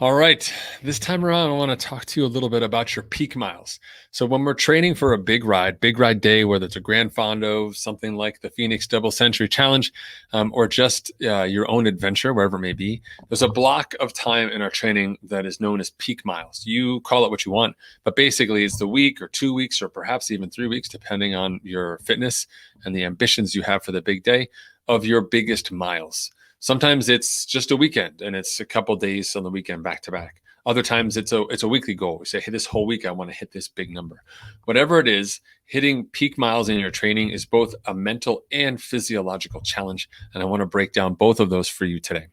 All right. This time around, I want to talk to you a little bit about your peak miles. So, when we're training for a big ride day, whether it's a Grand Fondo, something like the Phoenix Double Century Challenge, or just your own adventure, wherever it may be, there's a block of time in our training that is known as peak miles. You call it what you want, but basically, it's the week or 2 weeks or perhaps even 3 weeks, depending on your fitness and the ambitions you have for the big day of your biggest miles. Sometimes it's just a weekend and it's a couple days on the weekend back to back. Other times it's a weekly goal. We say, hey, this whole week I want to hit this big number. Whatever it is, hitting peak miles in your training is both a mental and physiological challenge. And I want to break down both of those for you today.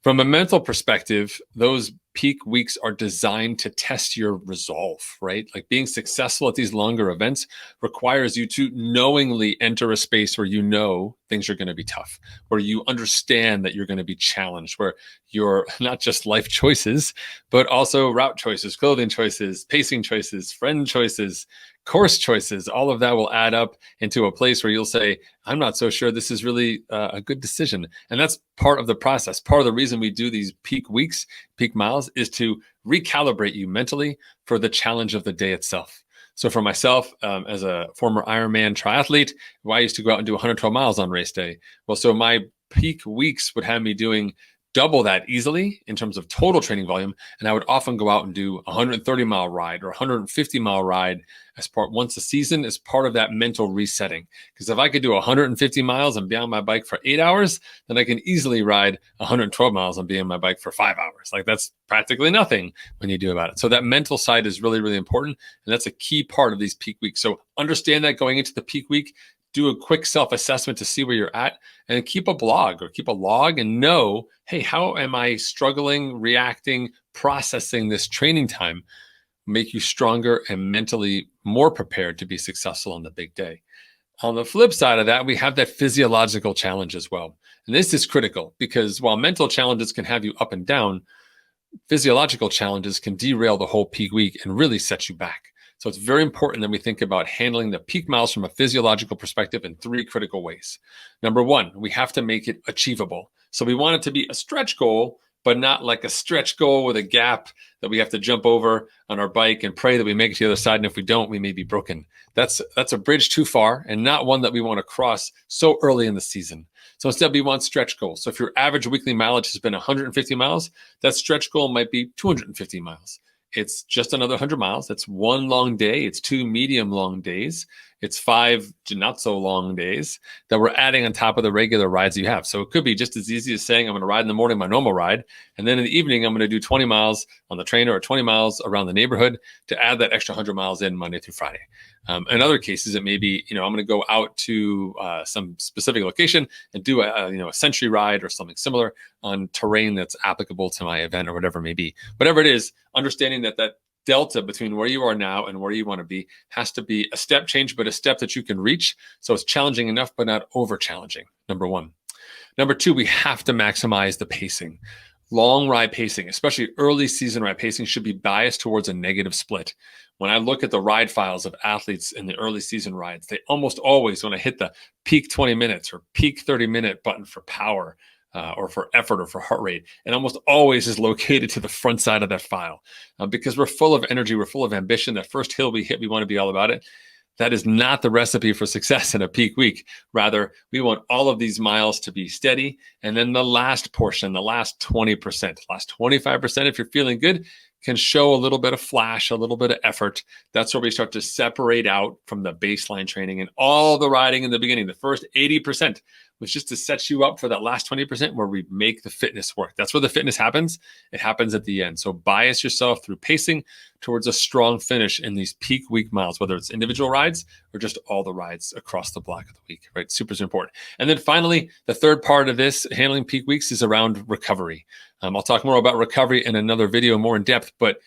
From a mental perspective, those peak weeks are designed to test your resolve, right? Like being successful at these longer events requires you to knowingly enter a space where you know things are going to be tough, where you understand that you're going to be challenged, where you're not just life choices, but also route choices, clothing choices, pacing choices, friend choices, course choices, all of that will add up into a place where you'll say, I'm not so sure this is really a good decision. And that's part of the process. Part of the reason we do these peak weeks, peak miles, is to recalibrate you mentally for the challenge of the day itself. So for myself, as a former Ironman triathlete, I used to go out and do 112 miles on race day. Well, so my peak weeks would have me doing double that easily in terms of total training volume. And I would often go out and do a 130-mile ride or 150-mile ride as part once a season as part of that mental resetting. Because if I could do 150 miles and be on my bike for 8 hours, then I can easily ride 112 miles and be on my bike for 5 hours. Like that's practically nothing when you do about it. So that mental side is really, really important. And that's a key part of these peak weeks. So understand that going into the peak week, do a quick self-assessment to see where you're at and keep a blog or keep a log and know, hey, how am I struggling, reacting, processing this training time? Make you stronger and mentally more prepared to be successful on the big day. On the flip side of that, we have that physiological challenge as well. And this is critical because while mental challenges can have you up and down, physiological challenges can derail the whole peak week and really set you back. So it's very important that we think about handling the peak miles from a physiological perspective in three critical ways. Number one, we have to make it achievable. So we want it to be a stretch goal, but not like a stretch goal with a gap that we have to jump over on our bike and pray that we make it to the other side. And if we don't, we may be broken. That's a bridge too far and not one that we want to cross so early in the season. So instead, we want stretch goals. So if your average weekly mileage has been 150 miles, that stretch goal might be 250 miles. It's just another 100 miles. That's one long day. It's two medium long days. It's five not so long days that we're adding on top of the regular rides you have. So it could be just as easy as saying, I'm going to ride in the morning, my normal ride. And then in the evening, I'm going to do 20 miles on the trainer or 20 miles around the neighborhood to add that extra 100 miles in Monday through Friday. In other cases, it may be, I'm going to go out to some specific location and do a century ride or something similar on terrain that's applicable to my event or whatever it may be. Whatever it is, understanding that delta between where you are now and where you want to be has to be a step change, but a step that you can reach. So it's challenging enough, but not over challenging. Number one. Number two, we have to maximize the pacing. Long ride pacing, especially early season ride pacing, should be biased towards a negative split. When I look at the ride files of athletes in the early season rides, they almost always, when I hit the peak 20 minutes or peak 30-minute button for power, or for effort or for heart rate, and almost always is located to the front side of that file because we're full of energy, we're full of ambition. That first hill we hit, we want to be all about it. That is not the recipe for success in a peak week. Rather, we want all of these miles to be steady. And then the last portion, the last 20%, last 25%, if you're feeling good, can show a little bit of flash, a little bit of effort. That's where we start to separate out from the baseline training and all the riding in the beginning. The first 80% was just to set you up for that last 20% where we make the fitness work. That's where the fitness happens. It happens at the end. So bias yourself through pacing towards a strong finish in these peak week miles, whether it's individual rides or just all the rides across the block of the week, right? Super important. And then finally, the third part of this handling peak weeks is around recovery. I'll talk more about recovery in another video more in depth, but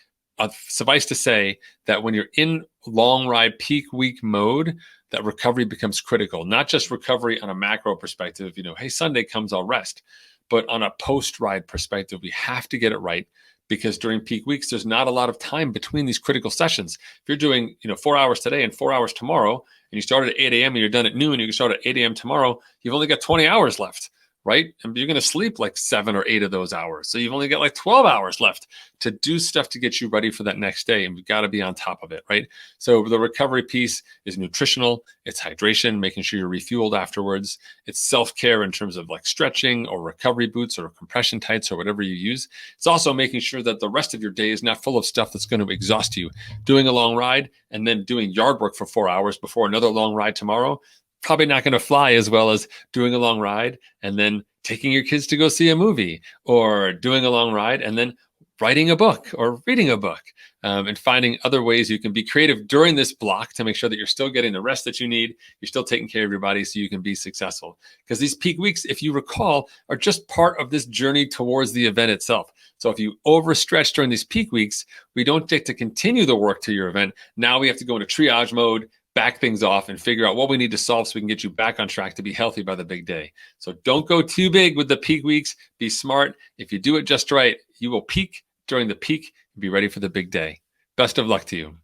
suffice to say that when you're in long ride peak week mode, that recovery becomes critical, not just recovery on a macro perspective, hey, Sunday comes, I'll rest, but on a post-ride perspective, we have to get it right because during peak weeks, there's not a lot of time between these critical sessions. If you're doing, 4 hours today and 4 hours tomorrow, and you start at 8 a.m. and you're done at noon, you can start at 8 a.m. tomorrow, you've only got 20 hours left. right? And you're going to sleep like 7 or 8 of those hours. So you've only got like 12 hours left to do stuff to get you ready for that next day. And we've got to be on top of it, right? So the recovery piece is nutritional, it's hydration, making sure you're refueled afterwards. It's self-care in terms of like stretching or recovery boots or compression tights or whatever you use. It's also making sure that the rest of your day is not full of stuff that's going to exhaust you. Doing a long ride and then doing yard work for 4 hours before another long ride tomorrow, probably not going to fly as well as doing a long ride and then taking your kids to go see a movie, or doing a long ride and then writing a book or reading a book, and finding other ways you can be creative during this block to make sure that you're still getting the rest that you need, you're still taking care of your body so you can be successful. Because these peak weeks, if you recall, are just part of this journey towards the event itself. So if you overstretch during these peak weeks, we don't get to continue the work to your event. Now we have to go into triage mode, back things off, and figure out what we need to solve so we can get you back on track to be healthy by the big day. So don't go too big with the peak weeks. Be smart. If you do it just right, you will peak during the peak and be ready for the big day. Best of luck to you.